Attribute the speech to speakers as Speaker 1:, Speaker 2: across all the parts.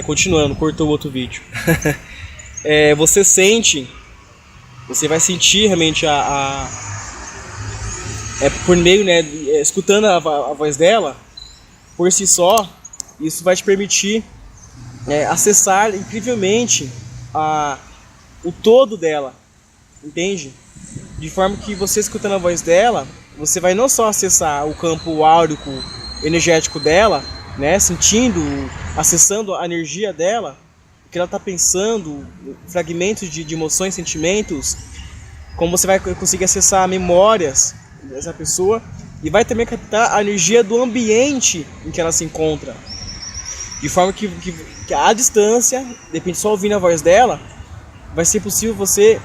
Speaker 1: Continuando, cortou o outro vídeo. Você vai sentir realmente por meio, né, escutando a voz dela, por si só, isso vai te permitir acessar incrivelmente o todo dela, entende? De forma que você escutando a voz dela, você vai não só acessar o campo áurico energético dela, né, acessando a energia dela, o que ela está pensando, fragmentos de emoções, sentimentos, como você vai conseguir acessar memórias dessa pessoa e vai também captar a energia do ambiente em que ela se encontra. De forma que à distância, depende só ouvindo a voz dela, vai ser possível você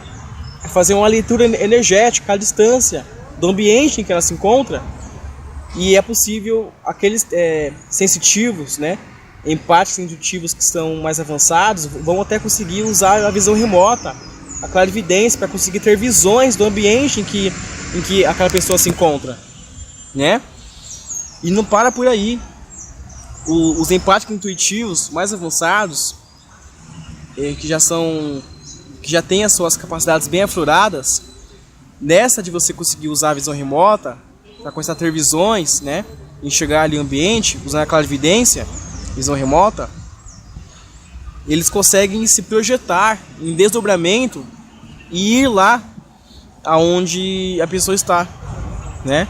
Speaker 1: fazer uma leitura energética à distância do ambiente em que ela se encontra, e é possível aqueles sensitivos, né, empáticos, intuitivos que são mais avançados, vão até conseguir usar a visão remota, a clarividência, para conseguir ter visões do ambiente em que aquela pessoa se encontra, né? E não para por aí. Os empáticos intuitivos mais avançados, que já têm as suas capacidades bem afloradas, nessa de você conseguir usar a visão remota para começar a ter visões, né, enxergar ali o ambiente, usando a clarividência, visão remota, eles conseguem se projetar em desdobramento e ir lá aonde a pessoa está, né?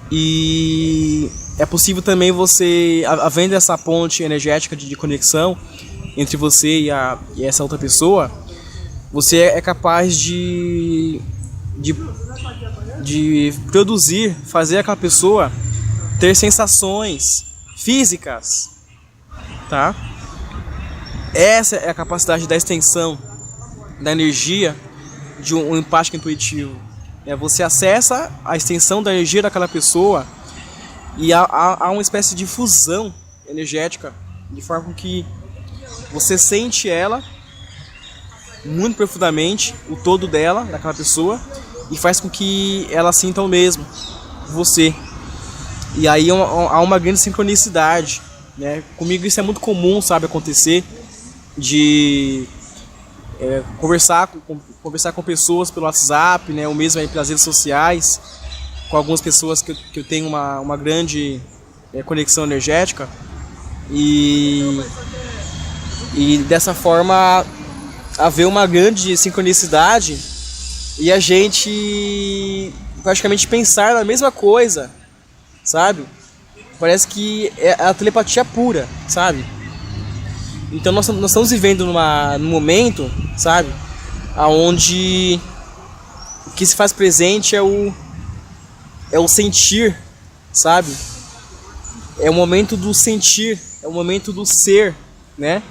Speaker 1: E é possível também você, havendo essa ponte energética de conexão entre você e essa outra pessoa, você é capaz de produzir, fazer aquela pessoa ter sensações físicas, tá? Essa é a capacidade da extensão da energia de um empático intuitivo. Você acessa a extensão da energia daquela pessoa e há uma espécie de fusão energética, de forma que você sente ela muito profundamente, o todo dela, daquela pessoa, e faz com que ela sinta o mesmo, você. E aí há uma grande sincronicidade, né? Comigo isso é muito comum, sabe, acontecer, de conversar com pessoas pelo WhatsApp, né, ou mesmo aí pelas redes sociais, com algumas pessoas que eu tenho uma grande conexão energética, e dessa forma haver uma grande sincronicidade e a gente praticamente pensar na mesma coisa, sabe? Parece que é a telepatia pura, sabe? Então nós estamos vivendo num momento, sabe, aonde o que se faz presente é o sentir, sabe? É o momento do sentir, é o momento do ser, né?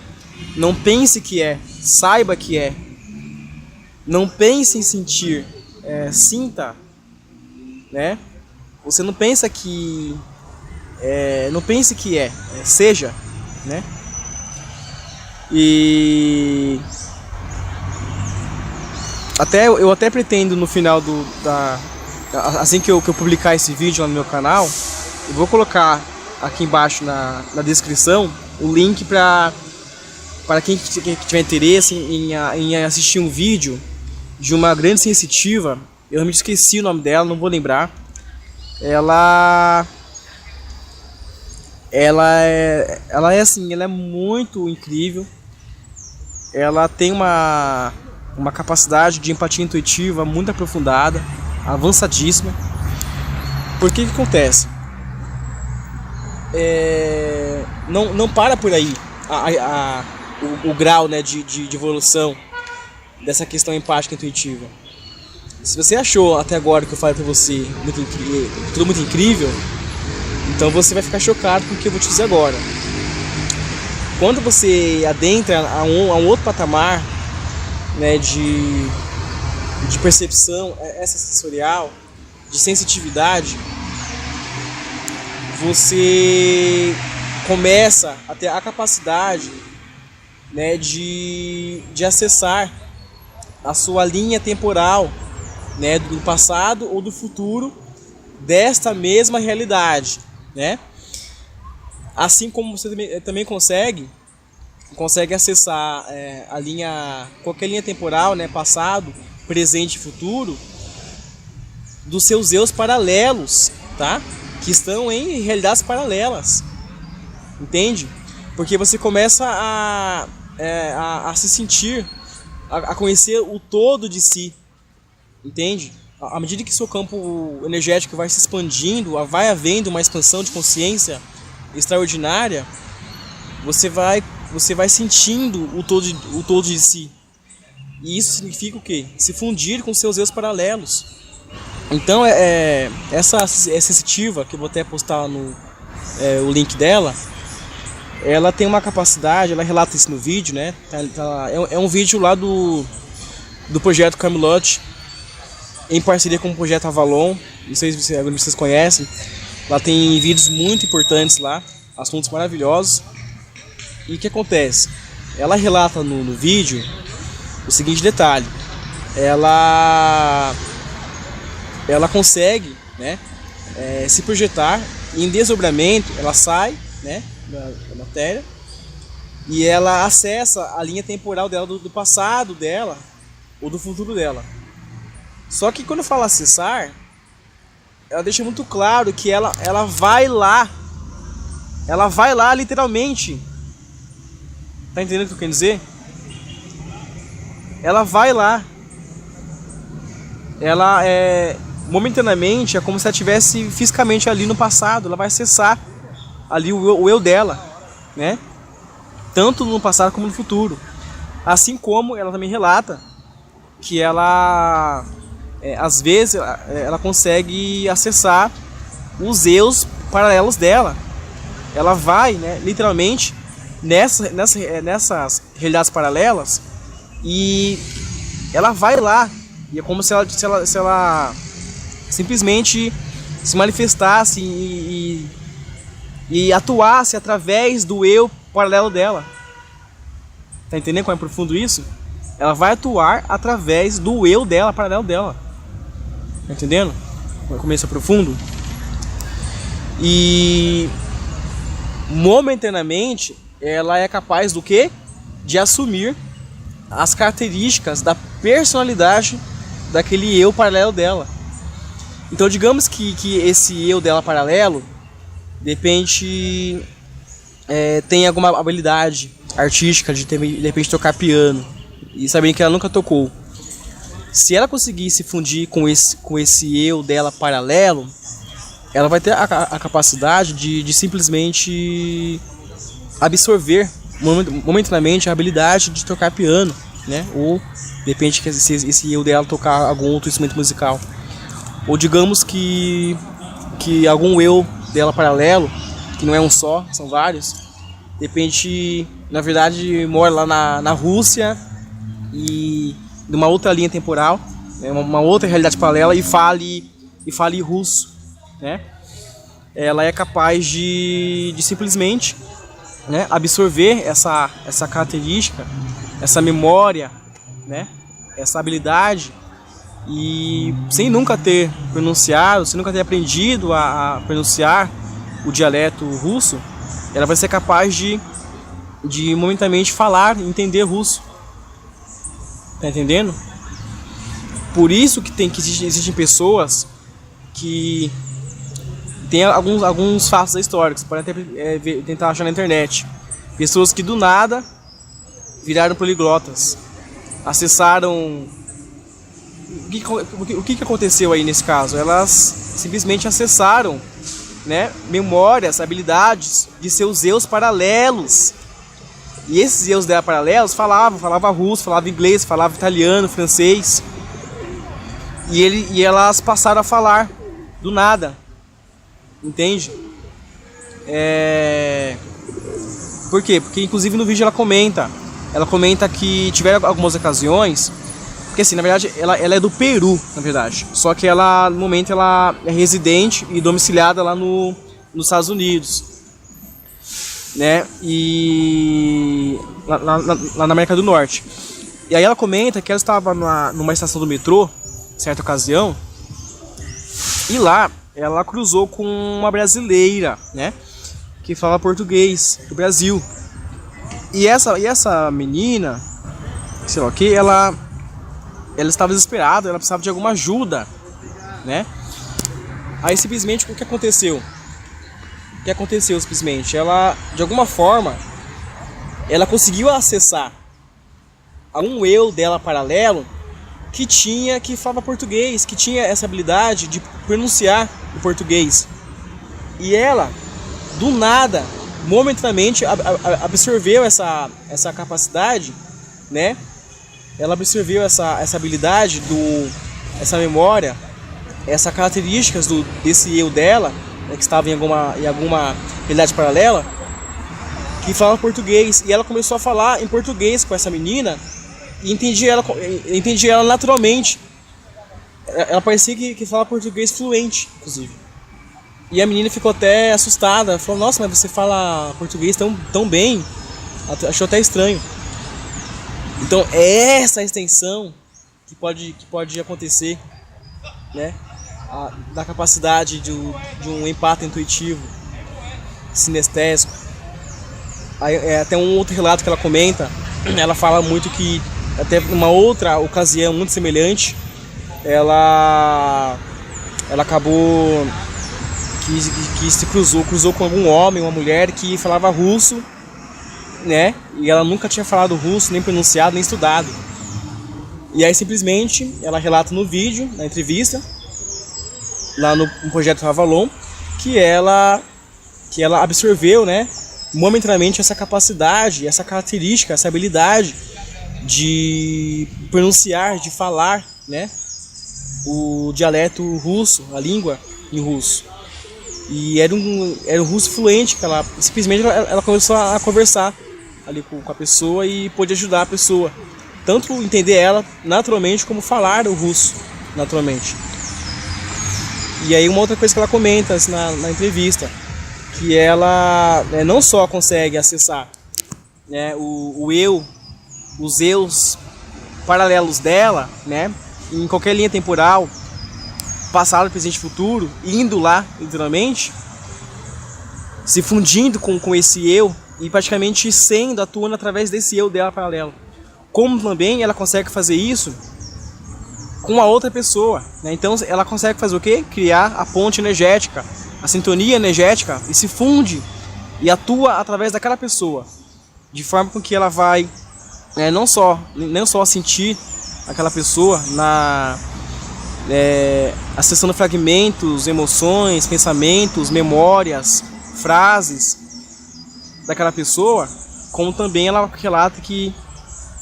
Speaker 1: Não pense que saiba que é. Não pense em sentir, sinta, né? Você não pensa que não pense que seja, né? E eu até pretendo no final assim que eu publicar esse vídeo lá no meu canal, eu vou colocar aqui embaixo na descrição o link para quem tiver interesse em assistir um vídeo de uma grande sensitiva. Eu me esqueci o nome dela, não vou lembrar. Ela é assim, ela é muito incrível. Ela tem uma capacidade de empatia intuitiva muito aprofundada, avançadíssima. Por que acontece? Não para por aí o grau, né, de evolução dessa questão empática intuitiva. Se você achou até agora que eu falei pra você tudo muito incrível, então você vai ficar chocado com o que eu vou te dizer agora. Quando você adentra a um outro patamar, né, de percepção sensorial, de sensitividade, você começa a ter a capacidade, né, de acessar a sua linha temporal, né, do passado ou do futuro desta mesma realidade, né? Assim como você também consegue consegue acessar a linha, qualquer linha temporal, né, passado, presente e futuro, dos seus eus paralelos, tá? Que estão em realidades paralelas, entende? Porque você começa a se sentir, a conhecer o todo de si, entende? À medida que seu campo energético vai se expandindo, vai havendo uma expansão de consciência extraordinária, você vai sentindo o todo de si. E isso significa o quê? Se fundir com seus eus paralelos. Então essa sensitiva, que eu vou até postar o link dela, ela tem uma capacidade, ela relata isso no vídeo, né? É um vídeo lá do projeto Camelot, em parceria com o projeto Avalon. Não sei se vocês conhecem. Lá tem vídeos muito importantes lá, assuntos maravilhosos. E o que acontece? Ela relata no vídeo o seguinte detalhe: ela consegue, né, se projetar em desdobramento. Ela sai, né, da matéria e ela acessa a linha temporal dela, do passado dela ou do futuro dela. Só que quando fala acessar, ela deixa muito claro que ela vai lá. Ela vai lá literalmente. Tá entendendo o que eu quero dizer? Ela vai lá. Ela momentaneamente é como se ela estivesse fisicamente ali no passado. Ela vai acessar ali o eu dela, né? Tanto no passado como no futuro. Assim como ela também relata que ela às vezes ela consegue acessar os eus paralelos dela. Ela vai, né, literalmente nessas realidades paralelas, e ela vai lá, e é como se ela simplesmente se manifestasse e atuasse através do eu paralelo dela. Tá entendendo como é profundo isso? Ela vai atuar através do eu dela, paralelo dela. Tá entendendo como isso é profundo? E momentaneamente ela é capaz do quê? De assumir as características da personalidade daquele eu paralelo dela. Então digamos que esse eu dela paralelo, de repente tem alguma habilidade artística de repente tocar piano, e sabendo que ela nunca tocou. Se ela conseguir se fundir com esse eu dela paralelo, ela vai ter a capacidade de simplesmente absorver momentaneamente a habilidade de tocar piano, né? Ou de repente que esse eu dela tocar algum outro instrumento musical. Ou digamos que algum eu dela paralelo, que não é um só, são vários, de repente, na verdade, mora lá na Rússia e numa outra linha temporal, né? Uma outra realidade paralela, e fale russo, né? Ela é capaz de simplesmente, né, absorver essa característica, essa memória, né, essa habilidade, e sem nunca ter pronunciado, sem nunca ter aprendido a pronunciar o dialeto russo, ela vai ser capaz de momentaneamente falar, entender russo. Tá entendendo? Por isso que existem pessoas que tem alguns fatos históricos, podem até tentar achar na internet. Pessoas que do nada viraram poliglotas, acessaram. O que aconteceu aí nesse caso? Elas simplesmente acessaram, né, memórias, habilidades de seus eus paralelos. E esses eus dela paralelos falavam russo, falavam inglês, falavam italiano, francês. E elas passaram a falar do nada. Entende? Por quê? Porque inclusive no vídeo ela comenta que tiveram algumas ocasiões, porque assim, na verdade ela é do Peru, na verdade, só que ela no momento ela é residente e domiciliada lá nos Estados Unidos, né? E lá na América do Norte. E aí ela comenta que ela estava numa estação do metrô, certa ocasião, e lá ela cruzou com uma brasileira, né, que fala português do Brasil. E essa menina, sei lá o que, ela estava desesperada, ela precisava de alguma ajuda, né? Aí simplesmente o que aconteceu? O que aconteceu simplesmente? Ela, de alguma forma, ela conseguiu acessar a um eu dela paralelo que falava português, que tinha essa habilidade de pronunciar o português. E ela, do nada, momentaneamente absorveu essa capacidade, né? Ela absorveu essa habilidade, essa memória, essas características desse eu dela, né, que estava em alguma realidade paralela, que falava português. E ela começou a falar em português com essa menina e entendi ela naturalmente. Ela parecia que falava português fluente, inclusive. E a menina ficou até assustada, falou: nossa, mas você fala português tão bem. Achou até estranho. Então é essa extensão que pode acontecer, né? Da capacidade de um empate intuitivo, sinestésico. Até um outro relato que ela comenta, ela fala muito que até numa outra ocasião muito semelhante, ela acabou que se cruzou com algum homem, uma mulher que falava russo, né? E ela nunca tinha falado russo, nem pronunciado, nem estudado. E aí simplesmente ela relata no vídeo, na entrevista, lá no projeto Avalon, que ela absorveu, né, momentaneamente essa capacidade, essa característica, essa habilidade de pronunciar, de falar, né, o dialeto russo, a língua em russo. E era um russo fluente, que ela simplesmente ela começou a conversar ali com a pessoa e pôde ajudar a pessoa, tanto entender ela naturalmente como falar o russo naturalmente. E aí uma outra coisa que ela comenta assim, na entrevista, que ela não só consegue acessar, né, os eus paralelos dela, né, em qualquer linha temporal, passado, presente e futuro, indo lá, literalmente, se fundindo com esse eu e praticamente atuando através desse eu dela paralelo. Como também ela consegue fazer isso com a outra pessoa, né? Então ela consegue fazer o quê? Criar a ponte energética, a sintonia energética, e se funde e atua através daquela pessoa, de forma com que ela vai não só sentir aquela pessoa acessando fragmentos, emoções, pensamentos, memórias, frases daquela pessoa, como também ela relata que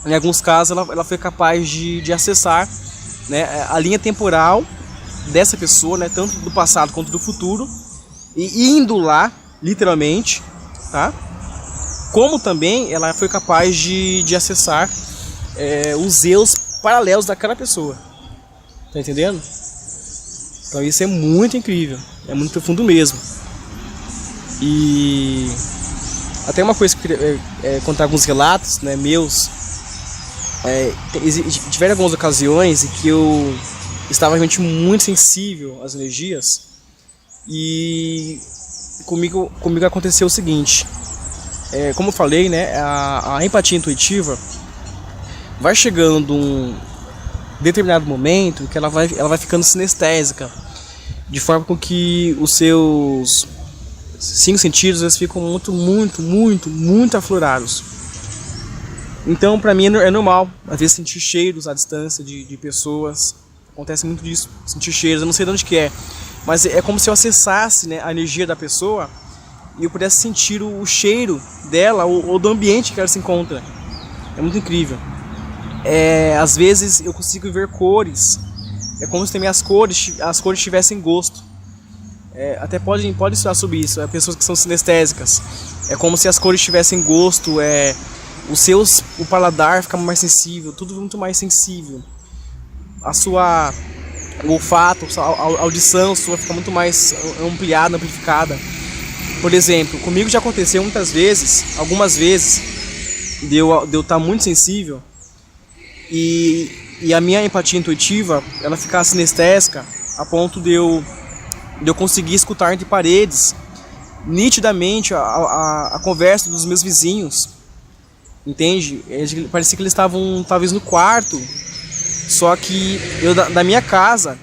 Speaker 1: em alguns casos ela foi capaz de acessar, né, a linha temporal dessa pessoa, né, tanto do passado quanto do futuro, e indo lá, literalmente, tá? Como também ela foi capaz de acessar os eus paralelos daquela pessoa. Tá entendendo? Então isso é muito incrível, é muito profundo mesmo. E até uma coisa que eu queria contar alguns relatos, né, meus. Tiveram algumas ocasiões em que eu estava realmente muito sensível às energias, e comigo aconteceu o seguinte, como eu falei, né, a empatia intuitiva vai chegando um determinado momento que ela vai ficando sinestésica, de forma com que os seus 5 sentidos eles ficam muito aflorados. Então, pra mim é normal, às vezes, sentir cheiros à distância de pessoas. Acontece muito disso, sentir cheiros, eu não sei de onde que é, mas é como se eu acessasse, né, a energia da pessoa e eu pudesse sentir o cheiro dela ou do ambiente que ela se encontra. É muito incrível. Às vezes eu consigo ver cores, é como se também as cores tivessem gosto. Até pode estudar sobre isso, pessoas que são sinestésicas. É como se as cores tivessem gosto, o paladar fica mais sensível, tudo muito mais sensível. O olfato, a audição sua fica muito mais ampliada, amplificada. Por exemplo, comigo já aconteceu algumas vezes, de eu estar muito sensível e a minha empatia intuitiva, ela ficar sinestésica a ponto de eu conseguir escutar entre paredes nitidamente a conversa dos meus vizinhos, entende? Parecia que eles estavam talvez no quarto, só que eu da minha casa,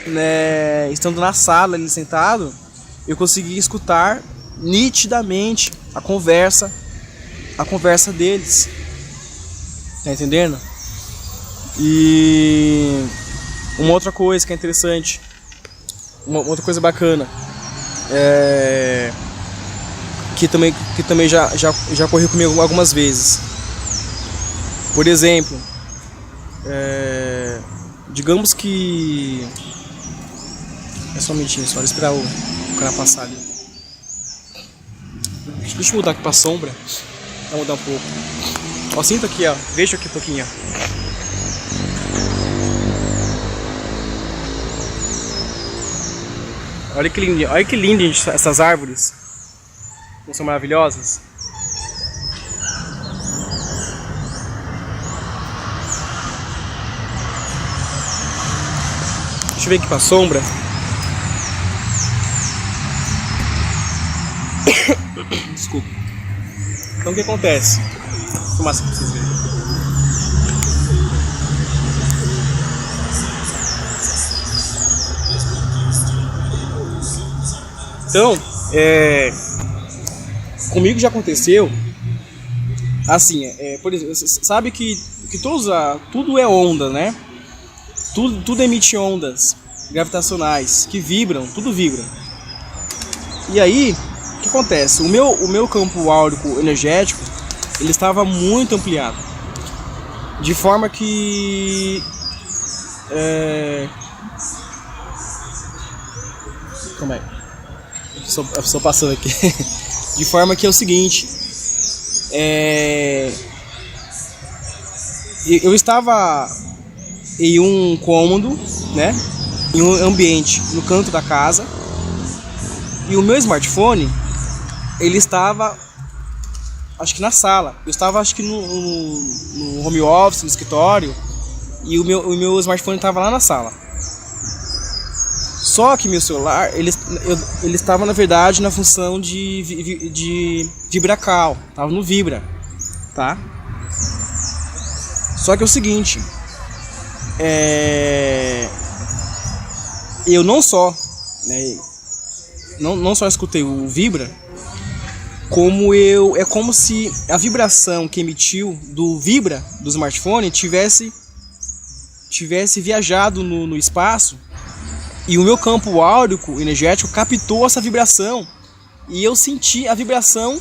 Speaker 1: né, estando na sala ali sentado, eu consegui escutar nitidamente a conversa deles, tá entendendo? E uma outra coisa que é interessante, uma outra coisa bacana, que também já ocorreu comigo algumas vezes. Por exemplo, digamos que... É só um minutinho, só esperar o cara passar ali. Deixa eu mudar aqui pra sombra. Vou mudar um pouco. Ó, sinta aqui, ó. Deixa aqui um pouquinho, ó. Olha que lindo essas árvores. Não são maravilhosas? Deixa eu ver aqui pra sombra. Desculpa. Então o que acontece? Vou filmar assim pra vocês verem. Então, comigo já aconteceu assim, por exemplo, você sabe que tudo é onda, né? Tudo emite ondas gravitacionais que vibram, tudo vibra. E aí, o que acontece? O meu campo áurico energético, ele estava muito ampliado, de forma que calma aí, a pessoa passando aqui. De forma que é o seguinte, eu estava em um cômodo, né, em um ambiente no canto da casa, e o meu smartphone, ele estava, acho que na sala. Eu estava, acho que no home office, no escritório, e o meu smartphone estava lá na sala. Só que meu celular, ele estava na verdade na função de vibracal, estava no vibra, tá? Só que é o seguinte, eu não só, né, não só escutei o vibra, como é como se a vibração que emitiu do vibra do smartphone tivesse viajado no espaço. E o meu campo áurico energético captou essa vibração. E eu senti a vibração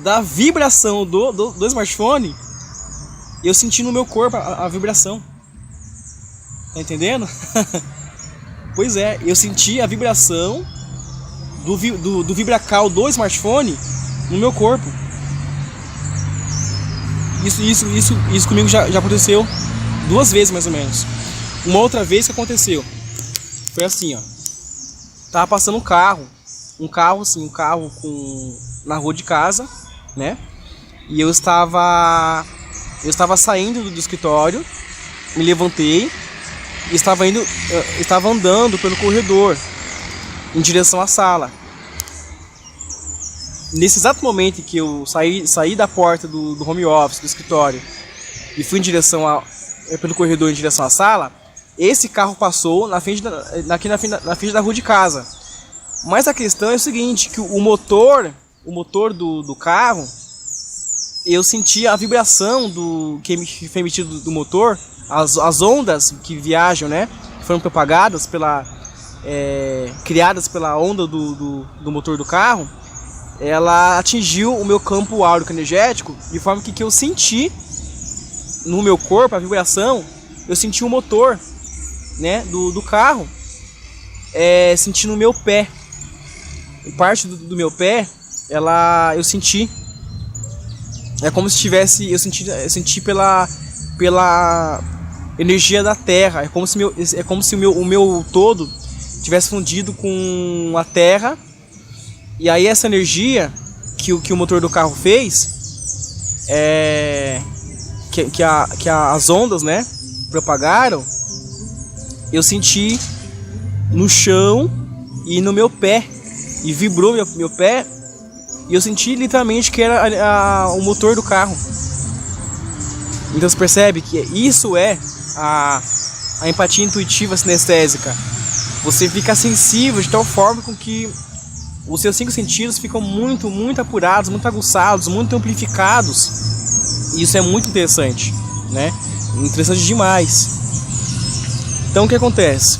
Speaker 1: da vibração do smartphone. Eu senti no meu corpo a vibração. Tá entendendo? Pois é, eu senti a vibração do vibracal do smartphone no meu corpo. Isso comigo já aconteceu 2 vezes mais ou menos. Uma outra vez que aconteceu foi assim, ó. Tava passando um carro na rua de casa, né? E eu estava saindo do escritório, me levantei e estava andando pelo corredor em direção à sala. Nesse exato momento em que eu saí da porta do home office, do escritório, e fui pelo corredor em direção à sala, esse carro passou na frente da rua de casa. Mas a questão é o seguinte, que o motor do carro, eu senti a vibração que foi emitido do motor, as ondas que viajam, né, que foram propagadas criadas pela onda do motor do carro, ela atingiu o meu campo áurico energético, de forma que eu senti no meu corpo a vibração, eu senti o motor, né, do carro, senti no meu pé, parte do meu pé, eu senti, é como se tivesse, eu senti pela energia da terra, é como se o meu todo tivesse fundido com a terra, e aí essa energia que o motor do carro fez, que as ondas, né, propagaram, eu senti no chão e no meu pé, e vibrou meu pé e eu senti literalmente que era o motor do carro. Então você percebe que isso é a empatia intuitiva sinestésica. Você fica sensível de tal forma com que os seus 5 sentidos ficam muito, muito apurados, muito aguçados, muito amplificados. E isso é muito interessante, né? Interessante demais. Então o que acontece?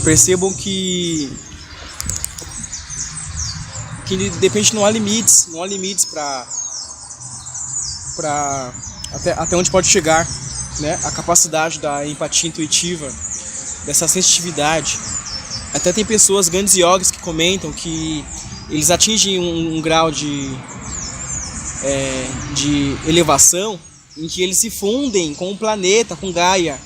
Speaker 1: Percebam que de repente não há limites para até onde pode chegar, né? A capacidade da empatia intuitiva, dessa sensitividade. Até tem pessoas, grandes yogis, que comentam que eles atingem um grau de elevação em que eles se fundem com o planeta, com Gaia,